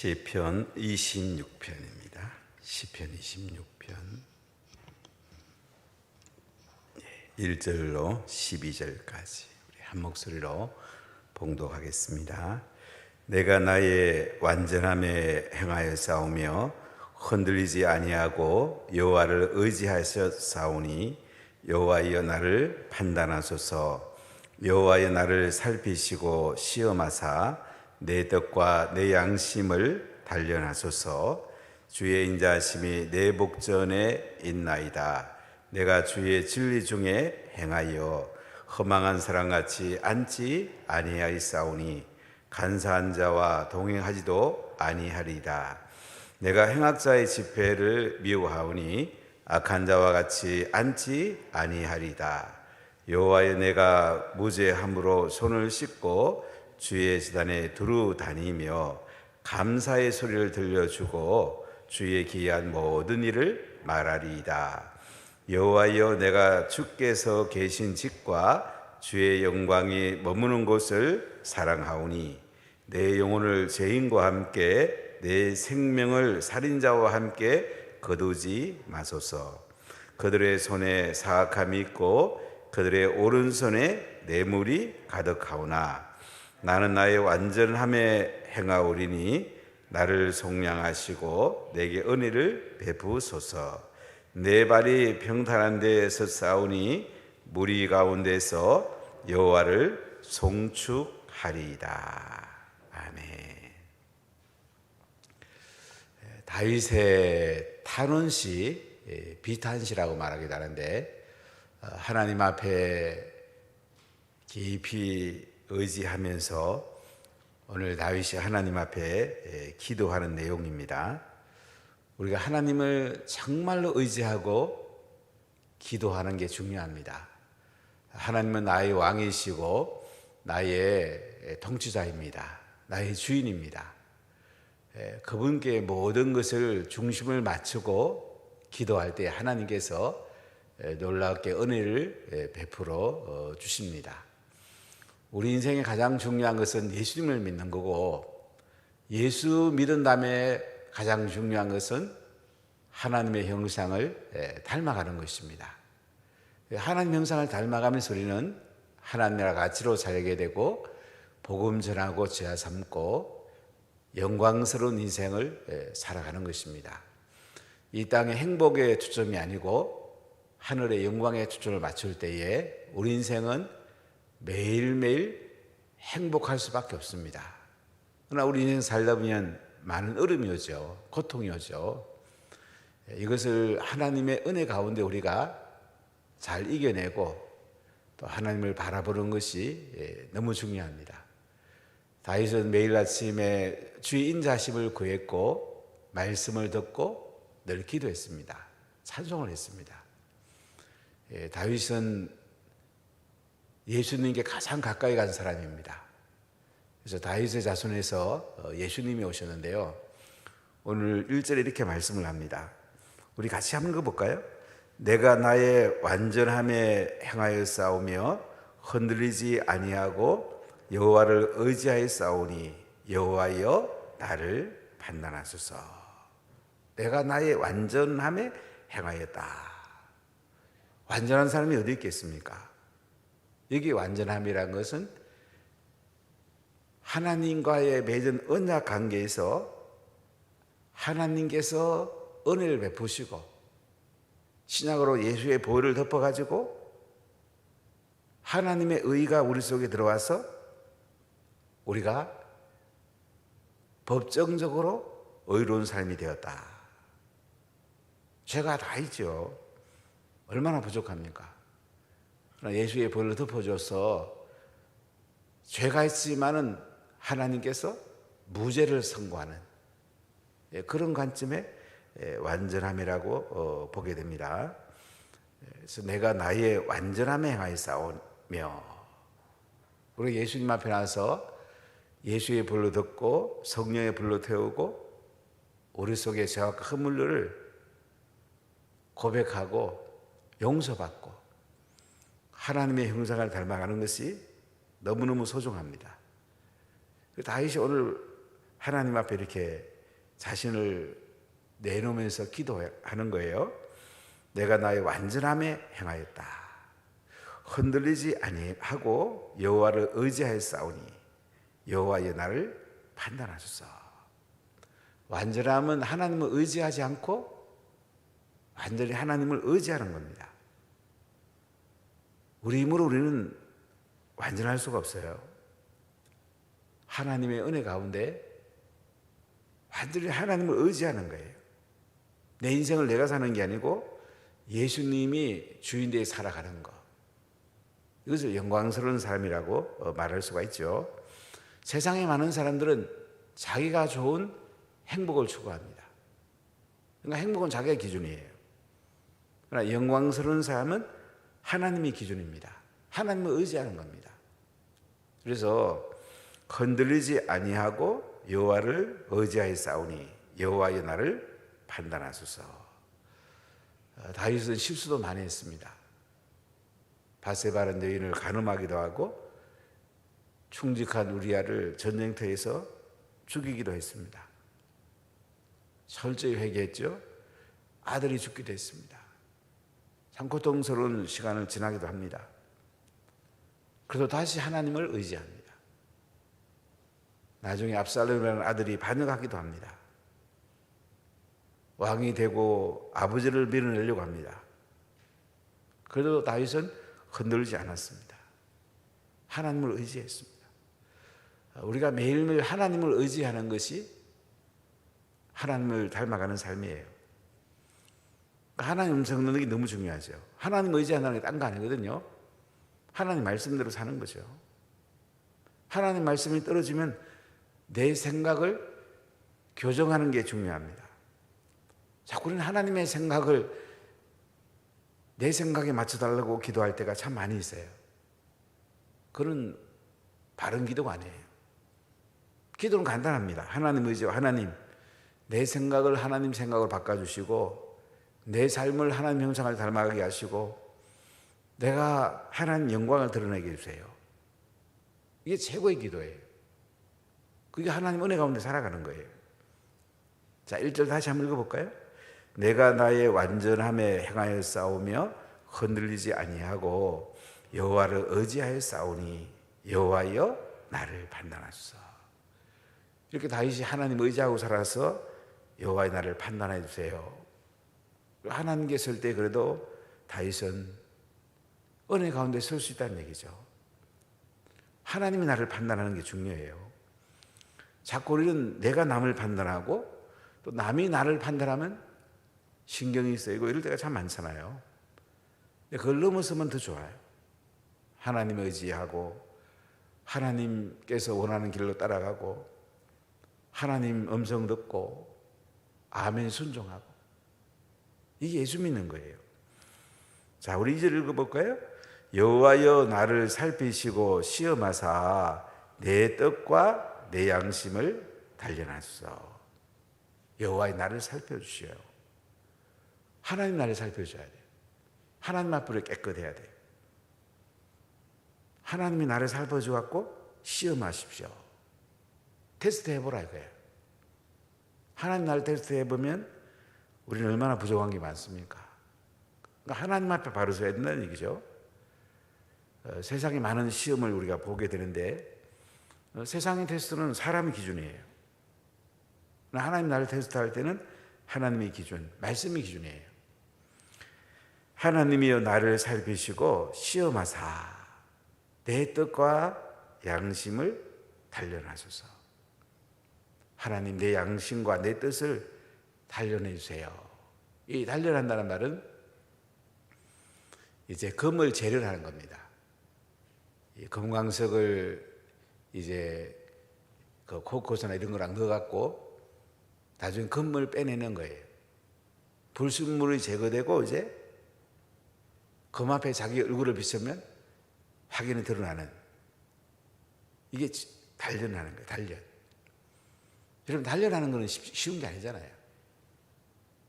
시편 26편입니다. 시편 26편 1절로 12절까지 우리 한 목소리로 봉독하겠습니다. 내가 나의 완전함에 행하여 싸우며 흔들리지 아니하고 여호와를 의지하여 싸우니 여호와여 나를 판단하소서. 여호와여 나를 살피시고 시험하사 내 뜻과 내 양심을 단련하소서. 주의 인자하심이 내 복전에 있나이다. 내가 주의 진리 중에 행하여 허망한 사람같이 앉지 아니하였사오니 간사한 자와 동행하지도 아니하리이다. 내가 행악자의 집회를 미워하오니 악한 자와 같이 앉지 아니하리이다. 여호와여 내가 무죄함으로 손을 씻고 주의 지단에 두루 다니며 감사의 소리를 들려주고 주의 기이한 모든 일을 말하리이다. 여호와여 내가 주께서 계신 집과 주의 영광이 머무는 곳을 사랑하오니 내 영혼을 죄인과 함께 내 생명을 살인자와 함께 거두지 마소서. 그들의 손에 사악함이 있고 그들의 오른손에 뇌물이 가득하오나 나는 나의 완전함에 행하오리니 나를 속량하시고 내게 은혜를 베푸소서. 내 발이 평탄한 데에서 싸우니 무리 가운데서 여호와를 송축하리이다. 아멘. 다윗의 탄원시, 비탄시라고 말하기도 하는데 하나님 앞에 깊이 의지하면서 오늘 다윗이 하나님 앞에 기도하는 내용입니다. 우리가 하나님을 정말로 의지하고 기도하는 게 중요합니다. 하나님은 나의 왕이시고 나의 통치자입니다. 나의 주인입니다. 그분께 모든 것을 중심을 맞추고 기도할 때 하나님께서 놀랍게 은혜를 베풀어 주십니다. 우리 인생의 가장 중요한 것은 예수님을 믿는 거고, 예수 믿은 다음에 가장 중요한 것은 하나님의 형상을 닮아가는 것입니다. 하나님 형상을 닮아가면서 우리는 하나님의 가치로 살게 되고 복음 전하고 죄 삼고 영광스러운 인생을 살아가는 것입니다. 이 땅의 행복에 초점이 아니고 하늘의 영광에 초점을 맞출 때에 우리 인생은 매일매일 행복할 수밖에 없습니다. 그러나 우리 인생 살다 보면 많은 어려움이 오죠. 고통이 오죠. 이것을 하나님의 은혜 가운데 우리가 잘 이겨내고 또 하나님을 바라보는 것이 너무 중요합니다. 다윗은 매일 아침에 주의 인자하심을 구했고 말씀을 듣고 늘 기도했습니다. 찬송을 했습니다. 다윗은 예수님께 가장 가까이 간 사람입니다. 그래서 다윗의 자손에서 예수님이 오셨는데요. 오늘 1절에 이렇게 말씀을 합니다. 우리 같이 한번 읽어볼까요? 내가 나의 완전함에 행하여 싸우며 흔들리지 아니하고 여호와를 의지하여 싸우니 여호와여 나를 판단하소서. 내가 나의 완전함에 행하였다. 완전한 사람이 어디 있겠습니까? 여기 완전함이란 것은 하나님과의 맺은 언약 관계에서 하나님께서 은혜를 베푸시고 신약으로 예수의 보혈을 덮어가지고 하나님의 의가 우리 속에 들어와서 우리가 법정적으로 의로운 삶이 되었다. 죄가 다 있죠. 얼마나 부족합니까? 예수의 보혈로 덮어줘서 죄가 있지만은 하나님께서 무죄를 선고하는 그런 관점의 완전함이라고 보게 됩니다. 그래서 내가 나의 완전함에 행하여 싸우며 우리 예수님 앞에 나서 예수의 불로 듣고 성령의 불로 태우고 우리 속의 죄와 허물을 고백하고 용서받고 하나님의 형상을 닮아가는 것이 너무너무 소중합니다. 다윗이 오늘 하나님 앞에 이렇게 자신을 내놓으면서 기도하는 거예요. 내가 나의 완전함에 행하였다. 흔들리지 아니하고 여호와를 의지하여 싸우니 여호와여 나를 판단하소서. 완전함은 하나님을 의지하지 않고 완전히 하나님을 의지하는 겁니다. 우리 힘으로 우리는 완전할 수가 없어요. 하나님의 은혜 가운데 완전히 하나님을 의지하는 거예요. 내 인생을 내가 사는 게 아니고 예수님이 주인되어 살아가는 것. 이것을 영광스러운 삶이라고 말할 수가 있죠. 세상에 많은 사람들은 자기가 좋은 행복을 추구합니다. 그러니까 행복은 자기의 기준이에요. 그러나 영광스러운 삶은 하나님의 기준입니다. 하나님을 의지하는 겁니다. 그래서 흔들리지 아니하고 여호와를 의지하여 싸우니 여호와여 나를 판단하소서. 다윗은 실수도 많이 했습니다. 바세바라는 여인을 간음하기도 하고 충직한 우리아를 전쟁터에서 죽이기도 했습니다. 철저히 회개했죠. 아들이 죽기도 했습니다. 참 고통스러운 시간을 지나기도 합니다. 그래도 다시 하나님을 의지합니다. 나중에 압살롬이라는 아들이 반역하기도 합니다. 왕이 되고 아버지를 밀어내려고 합니다. 그래도 다윗은 흔들리지 않았습니다. 하나님을 의지했습니다. 우리가 매일매일 하나님을 의지하는 것이 하나님을 닮아가는 삶이에요. 하나님 음성 듣는 게 너무 중요하죠. 하나님 의지한다는 게 딴 거 아니거든요. 하나님 말씀대로 사는 거죠. 하나님 말씀이 떨어지면 내 생각을 교정하는 게 중요합니다. 자꾸 우리는 하나님의 생각을 내 생각에 맞춰달라고 기도할 때가 참 많이 있어요. 그건 바른 기도가 아니에요. 기도는 간단합니다. 하나님 의지와 하나님, 내 생각을 하나님 생각으로 바꿔주시고 내 삶을 하나님 형상을 닮아가게 하시고 내가 하나님 영광을 드러내게 해주세요. 이게 최고의 기도예요. 그게 하나님 은혜 가운데 살아가는 거예요. 자, 1절 다시 한번 읽어볼까요? 내가 나의 완전함에 행하여 싸우며 흔들리지 아니하고 여호와를 의지하여 싸우니 여호와여 나를 판단하소서. 이렇게 다윗이 하나님 의지하고 살아서 여호와의 나를 판단해 주세요. 하나님께 설 때 그래도 다윗은 은혜 가운데 설 수 있다는 얘기죠. 하나님이 나를 판단하는 게 중요해요. 자꾸 우리는 내가 남을 판단하고 또 남이 나를 판단하면 신경이 쓰이고 이럴 때가 참 많잖아요. 근데 그걸 넘어서면 더 좋아요. 하나님 의지하고 하나님께서 원하는 길로 따라가고 하나님 음성 듣고 아멘 순종하고 이게 예수 믿는 거예요. 자, 우리 2절 읽어볼까요? 여호와여 나를 살피시고 시험하사 내 뜻과 내 양심을 단련하소서. 여호와의 나를 살펴주시오. 하나님 나를 살펴줘야 돼요. 하나님 앞으로 깨끗해야 돼요. 하나님이 나를 살펴주갖고 시험하십시오. 테스트 해보라 이거예요. 하나님 나를 테스트 해보면 우리는 얼마나 부족한 게 많습니까? 그러니까 하나님 앞에 바로 서야 된다는 얘기죠. 세상에 많은 시험을 우리가 보게 되는데 세상의 테스트는 사람의 기준이에요. 하나님 나를 테스트할 때는 하나님의 기준, 말씀의 기준이에요. 하나님이여 나를 살피시고 시험하사 내 뜻과 양심을 단련하소서. 하나님 내 양심과 내 뜻을 단련해 주세요. 이 단련한다는 말은 이제 금을 재련하는 겁니다. 이 금광석을 이제 그 코코스나 이런 거랑 넣어갖고 나중에 금을 빼내는 거예요. 불순물이 제거되고 이제 금 앞에 자기 얼굴을 비추면 확연히 드러나는 이게 단련하는 거예요. 단련. 여러분 단련하는 거는 쉬운 게 아니잖아요.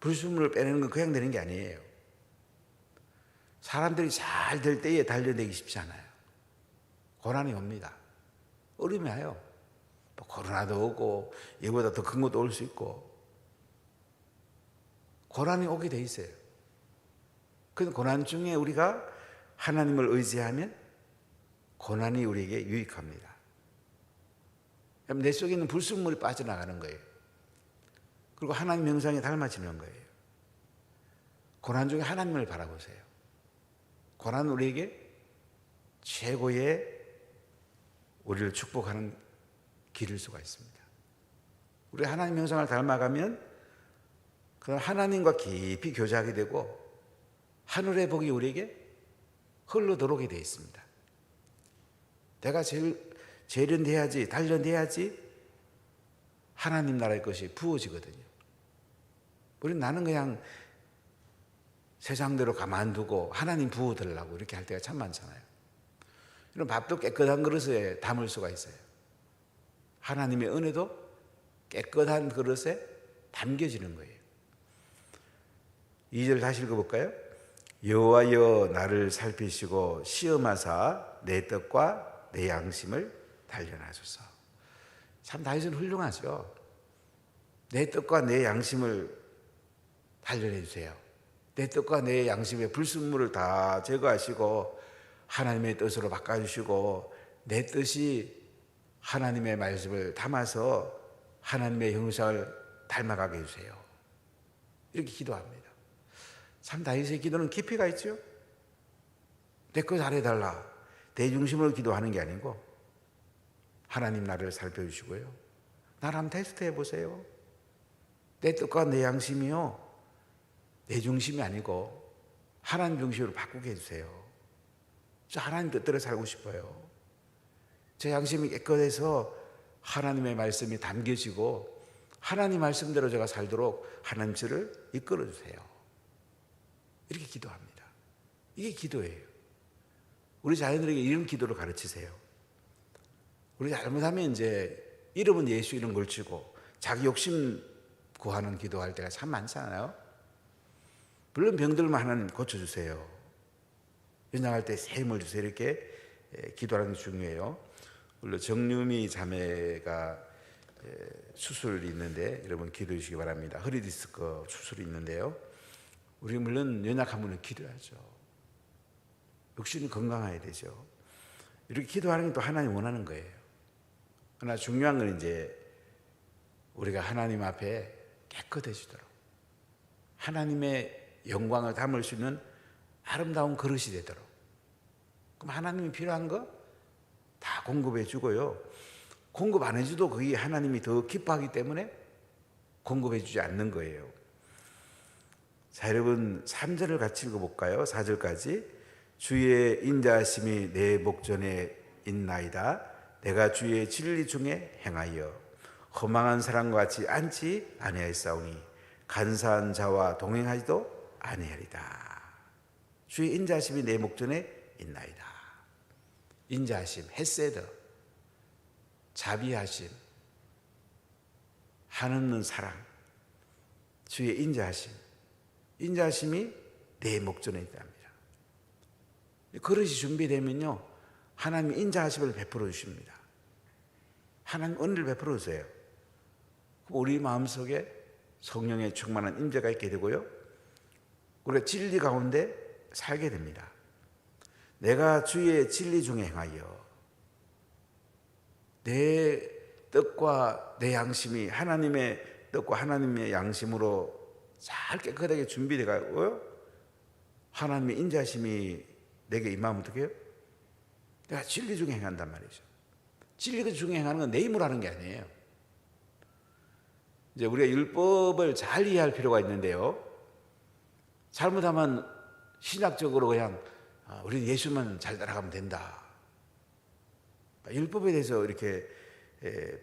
불순물을 빼내는 건 그냥 되는 게 아니에요. 사람들이 잘 될 때에 단련되기 쉽지 않아요. 고난이 옵니다. 어려움이 와요. 코로나도 오고 이보다 더 큰 것도 올 수 있고 고난이 오게 돼 있어요. 그 고난 중에 우리가 하나님을 의지하면 고난이 우리에게 유익합니다. 내 속에 있는 불순물이 빠져나가는 거예요. 그리고 하나님 형상에 닮아지는 거예요. 고난 중에 하나님을 바라보세요. 고난은 우리에게 최고의 우리를 축복하는 길일 수가 있습니다. 우리 하나님 형상을 닮아가면 그 하나님과 깊이 교제하게 되고 하늘의 복이 우리에게 흘러 들어오게 되어 있습니다. 내가 재련돼야지, 단련돼야지 하나님 나라의 것이 부어지거든요. 우리는 나는 그냥 세상대로 가만두고 하나님 부어달라고 이렇게 할 때가 참 많잖아요. 이런 밥도 깨끗한 그릇에 담을 수가 있어요. 하나님의 은혜도 깨끗한 그릇에 담겨지는 거예요. 2절 다시 읽어볼까요? 여호와여 나를 살피시고 시험하사 내 뜻과 내 양심을 단련하소서. 참 다윗은 훌륭하죠. 내 뜻과 내 양심을 단련해 주세요. 내 뜻과 내 양심의 불순물을 다 제거하시고 하나님의 뜻으로 바꿔주시고 내 뜻이 하나님의 말씀을 담아서 하나님의 형상을 닮아가게 해주세요. 이렇게 기도합니다. 참 다윗의 기도는 깊이가 있죠. 내 거 잘해달라. 내 중심으로 기도하는 게 아니고 하나님 나를 살펴주시고요. 나를 한번 테스트 해보세요. 내 뜻과 내 양심이요. 내 중심이 아니고 하나님 중심으로 바꾸게 해주세요. 저 하나님 뜻대로 살고 싶어요. 제 양심이 깨끗해서 하나님의 말씀이 담겨지고 하나님 말씀대로 제가 살도록 하나님 저를 이끌어 주세요. 이렇게 기도합니다. 이게 기도예요. 우리 자녀들에게 이런 기도를 가르치세요. 우리 잘못하면 이제 이름은 예수 이름 걸치고 자기 욕심 구하는 기도할 때가 참 많잖아요. 물론 병들면 하나님 고쳐주세요. 연장할 때 새 힘을 주세요. 이렇게 기도하는 게 중요해요. 물론 정유미 자매가 수술이 있는데 여러분 기도해 주시기 바랍니다. 허리 디스크 수술이 있는데요. 우리 물론 연약한 분은 기도하죠. 육신이 건강해야 되죠. 이렇게 기도하는 게 또 하나님 원하는 거예요. 그러나 중요한 건 이제 우리가 하나님 앞에 깨끗해지도록 하나님의 영광을 담을 수 있는 아름다운 그릇이 되도록. 그럼 하나님이 필요한 거 다 공급해 주고요. 공급 안 해줘도 그게 하나님이 더 기뻐하기 때문에 공급해 주지 않는 거예요. 자, 여러분 3절을 같이 읽어볼까요? 4절까지. 주의 인자하심이 내 목전에 있나이다. 내가 주의 진리 중에 행하여 허망한 사람과 같이 앉지 아니하였사오니 간사한 자와 동행하지도 아니하리다. 주의 인자하심이 내 목전에 있나이다. 인자하심, 헤세드, 자비하심, 한없는 사랑, 주의 인자하심, 인자하심이 내 목전에 있답니다. 그릇이 준비되면요 하나님이 인자하심을 베풀어 주십니다. 하나님 은혜를 베풀어 주세요. 우리 마음속에 성령의 충만한 임재가 있게 되고요 우리가 진리 가운데 살게 됩니다. 내가 주의 진리 중에 행하여 내 뜻과 내 양심이 하나님의 뜻과 하나님의 양심으로 잘 깨끗하게 준비되어 가고요 하나님의 인자심이 내게 임하면 어떻게 해요? 내가 진리 중에 행한단 말이죠. 진리 중에 행하는 건 내 힘으로 하는 게 아니에요. 이제 우리가 율법을 잘 이해할 필요가 있는데요 잘못하면 신학적으로 그냥 우리는 예수만 잘 따라가면 된다. 율법에 대해서 이렇게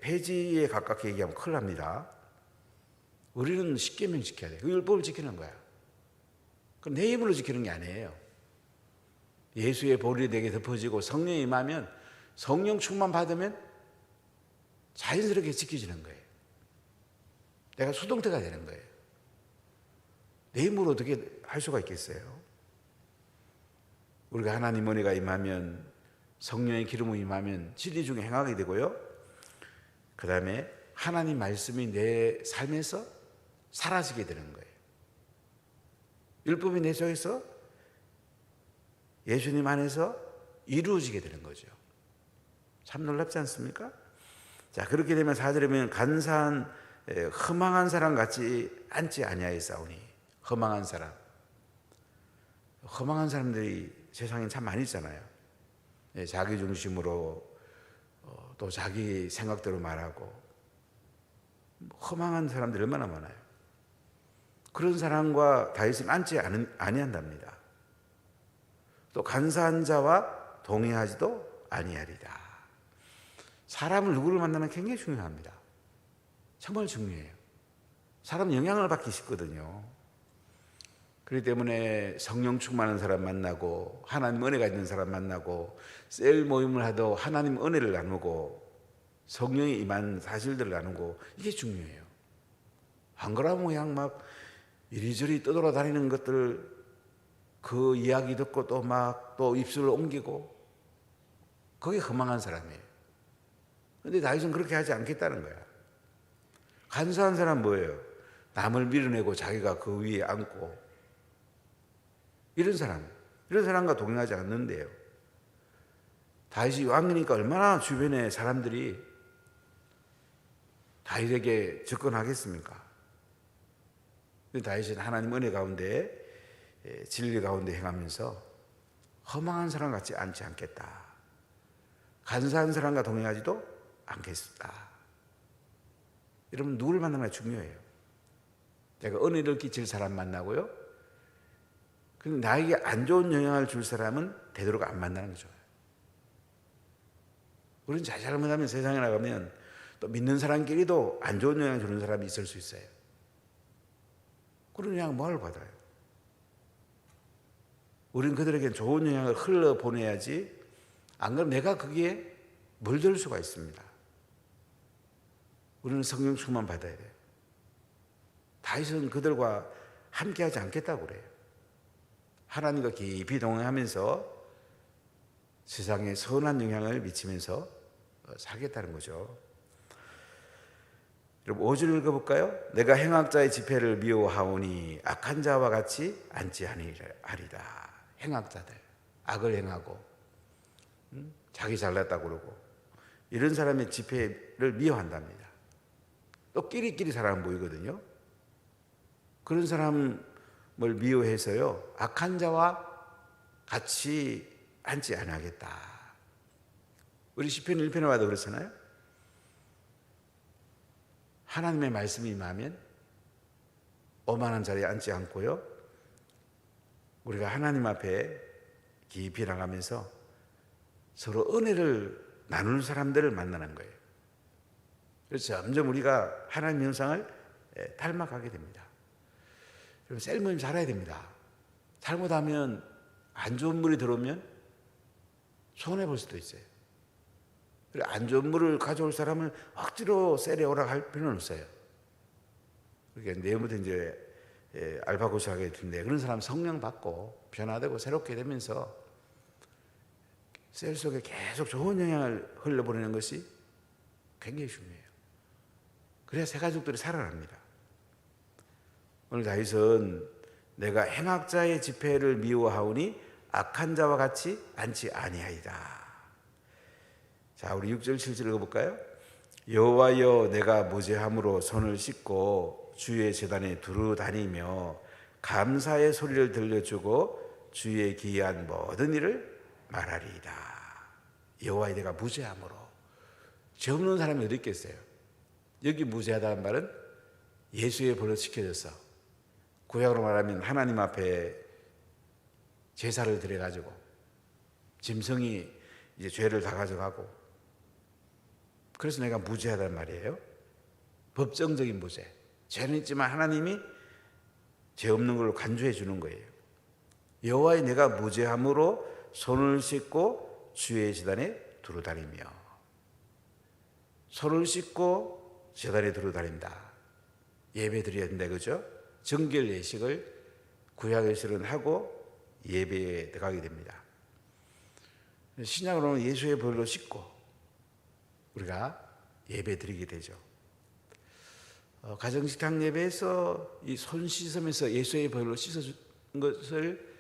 폐지에 가깝게 얘기하면 큰일 납니다. 우리는 십계명 지켜야 돼. 그 율법을 지키는 거야. 그럼 내 힘으로 지키는 게 아니에요. 예수의 보혈이 내게 덮어지고 성령이 임하면 성령 충만 받으면 자연스럽게 지켜지는 거예요. 내가 수동태가 되는 거예요. 내 힘으로 어떻게 할 수가 있겠어요? 우리가 하나님 은혜가 임하면 성령의 기름이 임하면 진리 중에 행하게 되고요 그 다음에 하나님 말씀이 내 삶에서 사라지게 되는 거예요. 율법이 내 속에서 예수님 안에서 이루어지게 되는 거죠. 참 놀랍지 않습니까? 자, 그렇게 되면 4절에 보면 간사한 허망한 사람 같지 않지 아니하였사오니. 허망한 사람. 허망한 사람들이 세상에 참 많이 있잖아요. 자기 중심으로 또 자기 생각대로 말하고 허망한 사람들이 얼마나 많아요. 그런 사람과 다윗은 앉지 아니한답니다. 또 간사한 자와 동의하지도 아니하리다. 사람을 누구를 만나면 굉장히 중요합니다. 정말 중요해요. 사람은 영향을 받기 쉽거든요. 그렇기 때문에 성령 충만한 사람 만나고 하나님 은혜가 있는 사람 만나고 셀 모임을 하도 하나님 은혜를 나누고 성령이 임한 사실들을 나누고 이게 중요해요. 안 그러면 그냥 막 이리저리 떠돌아다니는 것들 그 이야기 듣고 또 입술을 옮기고 그게 허망한 사람이에요. 그런데 다윗은 그렇게 하지 않겠다는 거야. 간사한 사람 뭐예요? 남을 밀어내고 자기가 그 위에 앉고 이런 사람과 동행하지 않는데요. 다윗이 왕이니까 얼마나 주변의 사람들이 다윗에게 접근하겠습니까? 다윗은 하나님 은혜 가운데 진리 가운데 행하면서 허망한 사람 같지 않지 않겠다. 간사한 사람과 동행하지도 않겠다. 여러분 누구를 만나는 게 중요해요. 내가 은혜를 끼칠 사람 만나고요. 근데 나에게 안 좋은 영향을 줄 사람은 되도록 안 만나는 게 좋아요. 우리는 잘못하면 세상에 나가면 또 믿는 사람끼리도 안 좋은 영향을 주는 사람이 있을 수 있어요. 그런 영향을 뭘 받아요? 우리는 그들에게 좋은 영향을 흘러보내야지 안 그러면 내가 거기에 물들 수가 있습니다. 우리는 성령 충만 받아야 돼요. 다윗은 그들과 함께하지 않겠다고 그래요. 하나님과 깊이 동행하면서 세상에 선한 영향을 미치면서 살겠다는 거죠. 여러분 5절 읽어볼까요? 내가 행악자의 집회를 미워하오니 악한 자와 같이 앉지 아니하리다. 행악자들, 악을 행하고 자기 잘났다고 그러고 이런 사람의 집회를 미워한답니다. 또 끼리끼리 사람 모이거든요. 그런 사람을 미워해서요 악한 자와 같이 앉지 아니하겠다. 우리 시편 1편에 와도 그렇잖아요. 하나님의 말씀이 임하면 오만한 자리에 앉지 않고요 우리가 하나님 앞에 깊이 나가면서 서로 은혜를 나누는 사람들을 만나는 거예요. 그래서 점점 우리가 하나님의 형상을 닮아가게 됩니다. 그럼 셀모임 잘해야 됩니다. 잘못하면 안 좋은 물이 들어오면 손해볼 수도 있어요. 그리고 안 좋은 물을 가져올 사람을 억지로 셀에 오라고 할 필요는 없어요. 그러니까 내일부터 이제 알파고시 하게 된대. 그런 사람 성령 받고 변화되고 새롭게 되면서 셀 속에 계속 좋은 영향을 흘려보내는 것이 굉장히 중요해요. 그래야 새 가족들이 살아납니다. 오늘 다윗은 내가 행악자의 집회를 미워하오니 악한 자와 같이 앉지 아니하리다. 자, 우리 6절 7절 읽어볼까요? 여호와여 내가 무죄함으로 손을 씻고 주의 제단에 두루 다니며 감사의 소리를 들려주고 주의 기이한 모든 일을 말하리이다. 여호와여 내가 무죄함으로. 죄 없는 사람이 어디 있겠어요? 여기 무죄하다는 말은 예수의 벌로 지켜져서 구약으로 말하면 하나님 앞에 제사를 드려가지고 짐승이 이제 죄를 다 가져가고 그래서 내가 무죄하단 말이에요. 법정적인 무죄. 죄는 있지만 하나님이 죄 없는 걸로 간주해 주는 거예요. 여호와의 내가 무죄함으로 손을 씻고 주의 제단에 두루 다니며. 손을 씻고 제단에 두루 다닌다. 예배 드려야 된다, 그죠? 정결 예식을 구약에서는 하고 예배에 들어가게 됩니다. 신약으로는 예수의 벌로 씻고 우리가 예배 드리게 되죠. 가정식탁 예배에서 이 손 씻으면서 예수의 벌로 것을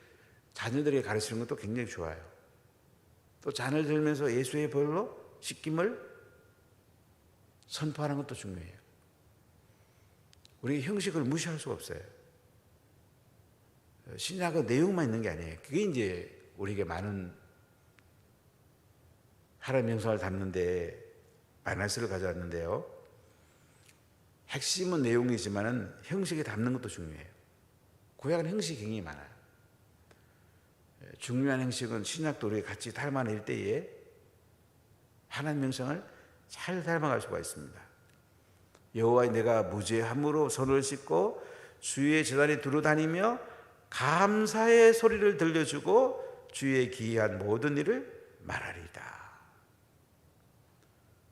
자녀들에게 가르치는 것도 굉장히 좋아요. 또 잔을 들면서 예수의 벌로 씻김을 선포하는 것도 중요해요. 우리 형식을 무시할 수가 없어요. 신약의 내용만 있는 게 아니에요. 그게 이제 우리에게 많은 하나님의 영성을 담는데 마이너스를 가져왔는데요. 핵심은 내용이지만은 형식에 담는 것도 중요해요. 구약은 형식이 굉장히 많아요. 중요한 형식은 신약도 우리가 같이 닮아낼 때에 하나님의 영성을 잘 닮아갈 수가 있습니다. 여호와의 내가 무죄함으로 손을 씻고 주의 제단에 두루 다니며 감사의 소리를 들려주고 주의 기이한 모든 일을 말하리이다.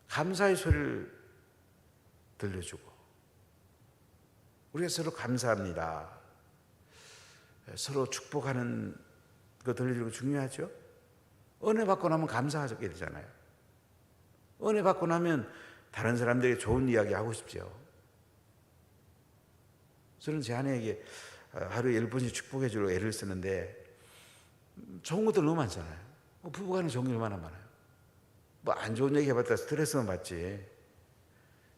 감사의 소리를 들려주고 우리가 서로 감사합니다. 서로 축복하는 거 들려주고 중요하죠. 은혜 받고 나면 감사하게 되잖아요. 은혜 받고 나면 다른 사람들에게 좋은 이야기 하고 싶죠. 저는 제 아내에게 하루에 10번씩 축복해 주려고 애를 쓰는데 좋은 것들 너무 많잖아요. 부부간에 좋은 게 얼마나 많아요. 뭐 안 좋은 얘기 해봤다 스트레스만 받지.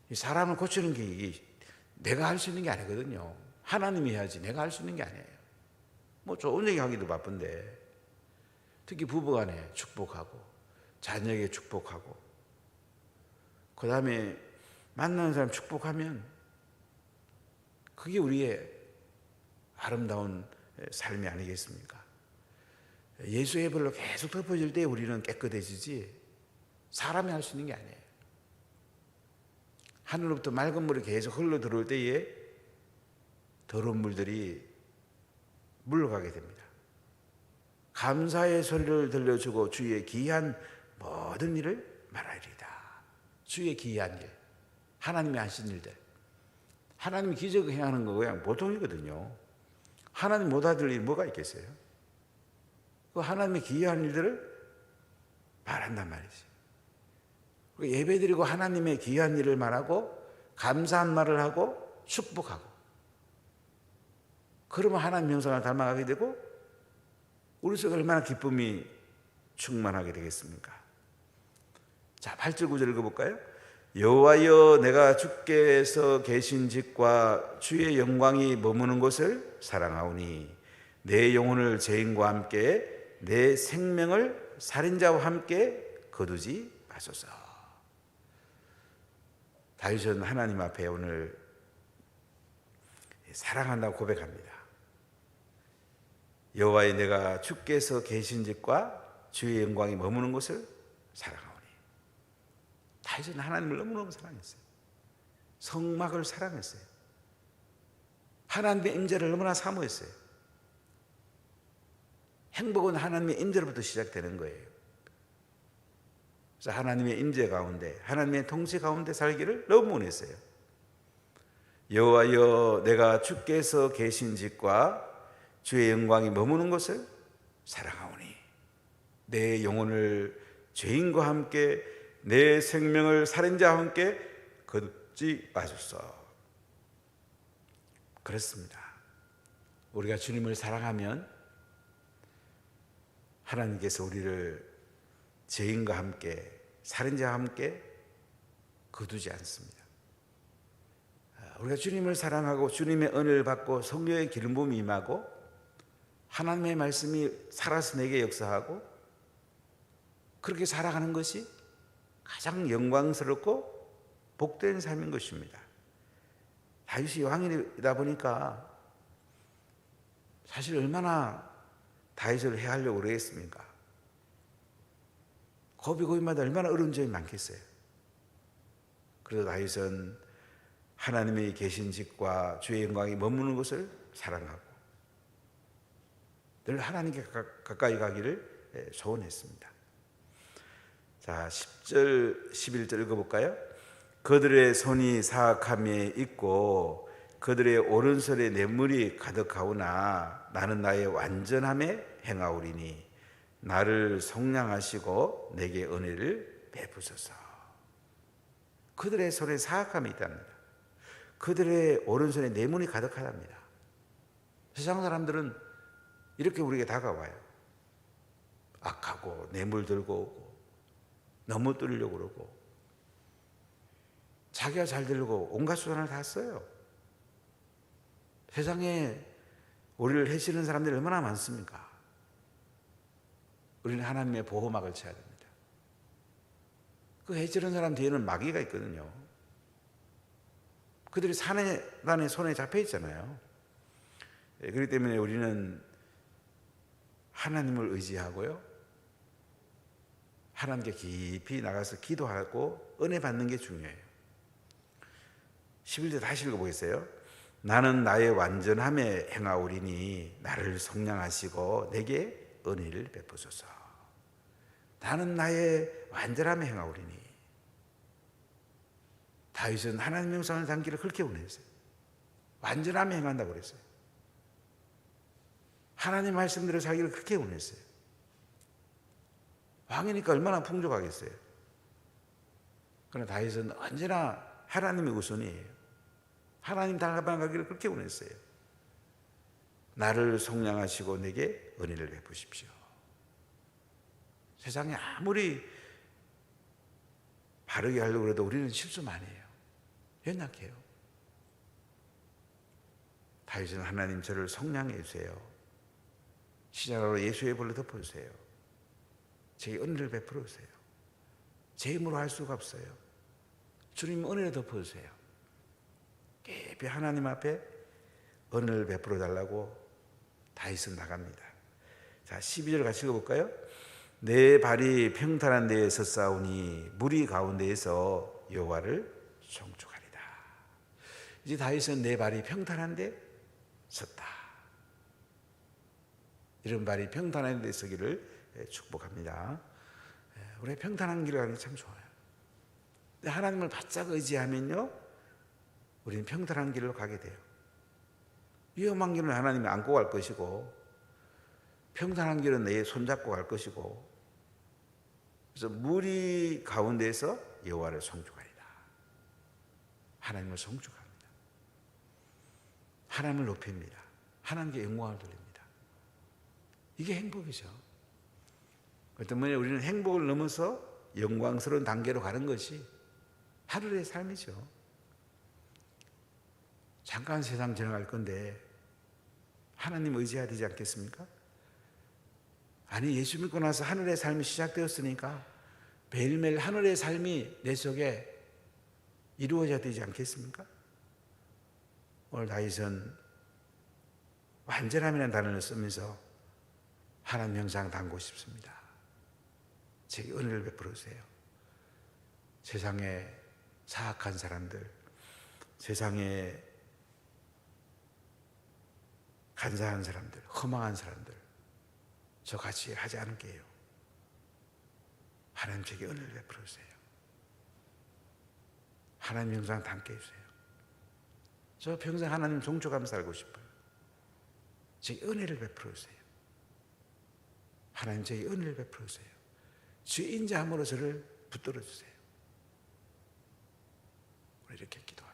이 사람을 고치는 게 내가 할 수 있는 게 아니거든요. 하나님이 해야지 내가 할 수 있는 게 아니에요. 뭐 좋은 얘기 하기도 바쁜데 특히 부부간에 축복하고 자녀에게 축복하고 그 다음에 만나는 사람 축복하면 그게 우리의 아름다운 삶이 아니겠습니까? 예수의 벌로 계속 덮어질 때 우리는 깨끗해지지 사람이 할 수 있는 게 아니에요. 하늘로부터 맑은 물이 계속 흘러 들어올 때에 더러운 물들이 물러가게 됩니다. 감사의 소리를 들려주고 주의 기이한 모든 일을 말하리이다. 주의 기이한 일, 하나님이 하신 일들. 하나님이 기적을 행하는 거 그냥 보통이거든요. 하나님 못 알아들 일이 뭐가 있겠어요? 그 하나님의 기이한 일들을 말한단 말이지. 예배드리고 하나님의 기이한 일을 말하고 감사한 말을 하고 축복하고 그러면 하나님 형상을 닮아가게 되고 우리 속에 얼마나 기쁨이 충만하게 되겠습니까? 자, 8절 9절 읽어볼까요? 여호와여 내가 주께서 계신 집과 주의 영광이 머무는 곳을 사랑하오니 내 영혼을 죄인과 함께 내 생명을 살인자와 함께 거두지 마소서. 다윗은 하나님 앞에 오늘 사랑한다고 고백합니다. 여호와의 내가 주께서 계신 집과 주의 영광이 머무는 곳을 사랑하오니. 다윗은 하나님을 너무너무 사랑했어요. 성막을 사랑했어요. 하나님의 임재를 너무나 사모했어요. 행복은 하나님의 임재로부터 시작되는 거예요. 그래서 하나님의 임재 가운데 하나님의 통치 가운데 살기를 너무 원했어요. 여호와여 내가 주께서 계신 집과 주의 영광이 머무는 곳을 사랑하오니 내 영혼을 죄인과 함께 내 생명을 살인자와 함께 거두지 마소서. 그렇습니다. 우리가 주님을 사랑하면 하나님께서 우리를 죄인과 함께 살인자와 함께 거두지 않습니다. 우리가 주님을 사랑하고 주님의 은혜를 받고 성령의 기름 부음이 임하고 하나님의 말씀이 살아서 내게 역사하고 그렇게 살아가는 것이 가장 영광스럽고 복된 삶인 것입니다. 다윗이 왕이다 보니까 사실 얼마나 다윗을 해하려고 그랬습니까? 고비고비마다 얼마나 어려운 점이 많겠어요. 그래서 다윗은 하나님이 계신 집과 주의 영광이 머무는 곳을 사랑하고 늘 하나님께 가까이 가기를 소원했습니다. 자, 10절 11절 읽어볼까요? 그들의 손이 사악함에 있고 그들의 오른손에 뇌물이 가득하오나 나는 나의 완전함에 행하오리니 나를 속량하시고 내게 은혜를 베푸소서. 그들의 손에 사악함이 있답니다. 그들의 오른손에 뇌물이 가득하답니다. 세상 사람들은 이렇게 우리에게 다가와요. 악하고 뇌물 들고 오고 너무 뚫으려고 그러고 자기가 잘 되려고 온갖 수단을 다 써요. 세상에 우리를 해치는 사람들이 얼마나 많습니까? 우리는 하나님의 보호막을 쳐야 됩니다. 그 해치는 사람 뒤에는 마귀가 있거든요. 그들이 사내단의 손에 잡혀 있잖아요. 그렇기 때문에 우리는 하나님을 의지하고요, 하나님께 깊이 나가서 기도하고 은혜 받는 게 중요해요. 11절 다시 읽어보겠어요. 나는 나의 완전함에 행하오리니 나를 속량하시고 내게 은혜를 베푸소서. 나는 나의 완전함에 행하오리니. 다윗은 하나님의 형상을 담기를 그렇게 원했어요. 완전함에 행한다고 그랬어요. 하나님 말씀대로 살기를 그렇게 원했어요. 왕이니까 얼마나 풍족하겠어요. 그러나 다윗은 언제나 하나님의 우선이에요. 하나님 닮아가기를 그렇게 원했어요. 나를 속량하시고 내게 은혜를 베푸십시오. 세상에 아무리 바르게 하려고 해도 우리는 실수 많이 해요. 연약해요. 다윗은 하나님 저를 속량해 주세요. 시작으로 예수의 볼로 덮어주세요. 제 은혜를 베풀어 주세요. 제 힘으로 할 수가 없어요. 주님 은혜를 덮어주세요. 깊이 하나님 앞에 은혜를 베풀어 달라고 다윗은 나갑니다. 자, 12절 같이 읽어볼까요? 내 발이 평탄한 데에 섰사오니 무리 가운데에서 여호와를 송축하리다. 이제 다윗은 내 발이 평탄한 데 섰다. 이런 발이 평탄한 데 서기를 축복합니다. 우리 평탄한 길을 가는 게 참 좋아요. 하나님을 바짝 의지하면요, 우리는 평탄한 길로 가게 돼요. 위험한 길은 하나님이 안고 갈 것이고, 평탄한 길은 내 손잡고 갈 것이고, 그래서 무리 가운데에서 여호와를 송축하리라. 하나님을 송축합니다. 하나님을 높입니다. 하나님께 영광을 돌립니다. 이게 행복이죠. 어떤 분이 우리는 행복을 넘어서 영광스러운 단계로 가는 것이 하루의 삶이죠. 잠깐 세상 지나갈 건데 하나님 의지해야 되지 않겠습니까? 아니, 예수 믿고 나서 하늘의 삶이 시작되었으니까 매일매일 하늘의 삶이 내 속에 이루어져야 되지 않겠습니까? 오늘 다윗은 완전함이라는 단어를 쓰면서 하나님 형상 담고 싶습니다. 제게 은혜를 베풀어 주세요. 세상에 사악한 사람들, 세상에 간사한 사람들, 허망한 사람들, 저같이 하지 않을게 해요. 하나님 제게 은혜를 베풀어 주세요. 하나님 형상 담게 해주세요. 저 평생 하나님 종족하며 살고 싶어요. 제게 은혜를 베풀어 주세요. 하나님 제게 은혜를 베풀어 주세요. 주의 인자함으로 저를 붙들어 주세요. 우리 이렇게 기도합니다.